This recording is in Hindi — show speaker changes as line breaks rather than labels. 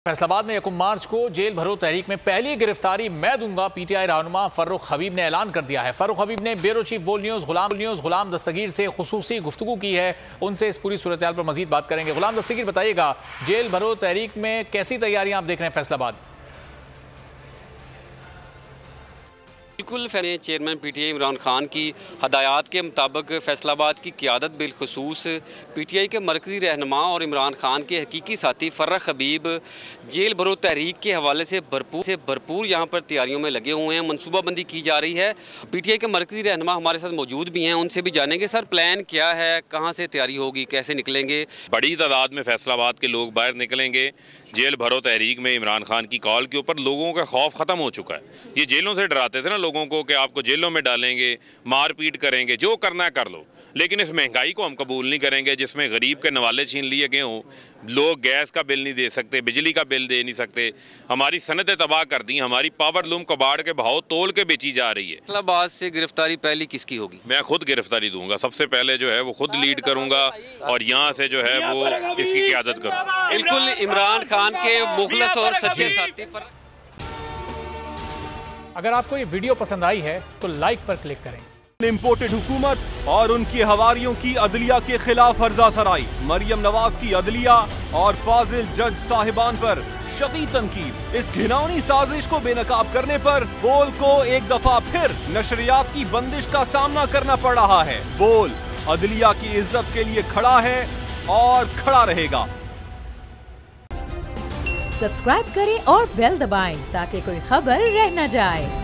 फैसलाबाद में 1 मार्च को जेल भरो तहरीक में पहली गिरफ्तारी मैं दूंगा पीटीआई रहनुमा फर्रुख हबीब ने ऐलान कर दिया है। फर्रुख हबीब ने ब्यूरो चीफ बोल न्यूज़ गुलाम दस्तगीर से खुसूसी गुफ्तगू की है। उनसे इस पूरी सूरत हाल पर मजीद बात करेंगे। गुलाम दस्तगीर, बताइएगा जेल भरो तहरीक में कैसी तैयारियां आप देख रहे हैं फैसलाबाद?
बिल्कुल चेयरमैन पीटीआई इमरान खान की हदायत के मुताबिक फैसलाबाद की क़ियादत बिलखसूस पीटीआई के मरकज़ी रहनुमा और इमरान खान के हकीकी साथी फर्रुख हबीब जेल भरो तहरीक के हवाले से भरपूर यहाँ पर तैयारियों में लगे हुए हैं। मनसूबाबंदी की जा रही है। पीटीआई के मरकज़ी रहनुमा हमारे साथ मौजूद भी हैं, उनसे भी जानेंगे सर प्लान क्या है, कहाँ से तैयारी होगी, कैसे निकलेंगे?
बड़ी तादाद में फैसलाबाद के लोग बाहर निकलेंगे। जेल भरो तहरीक में इमरान खान की कॉल के ऊपर लोगों का खौफ ख़त्म हो चुका है। ये जेलों से डराते थे ना लोगों को कि आपको जेलों में डालेंगे, मारपीट करेंगे, जो करना है कर लो, लेकिन इस महंगाई को हम कबूल नहीं करेंगे जिसमें गरीब के नवाले छीन लिए गए हों। लोग गैस का बिल नहीं दे सकते, बिजली का बिल दे नहीं सकते, हमारी सनतें तबाह कर दी, हमारी पावर लूम कबाड़ के भाव तोल के बेची जा रही है।
फैसलाबाद से गिरफ्तारी पहली किसकी होगी?
मैं खुद गिरफ्तारी दूंगा, सबसे पहले जो है वो खुद लीड करूंगा और यहाँ से जो है वो इसकी क़ियादत करूंगा।
बिल्कुल इमरान खान के मुखलस और सच्चे साथी।
अगर आपको ये वीडियो पसंद आई है तो लाइक पर क्लिक करें।
इम्पोर्टेड हुकूमत और उनकी हवारियों की अदलिया के खिलाफ हर्जा सराई, मरियम नवाज की अदलिया और फाजिल जज साहिबान पर शदीद तनकीद। इस घिनौनी साजिश को बेनकाब करने पर बोल को एक दफा फिर नशरियात की बंदिश का सामना करना पड़ रहा है। बोल अदलिया की इज्जत के लिए खड़ा है और खड़ा रहेगा।
सब्सक्राइब करें और बेल दबाएं ताकि कोई खबर रह न जाए।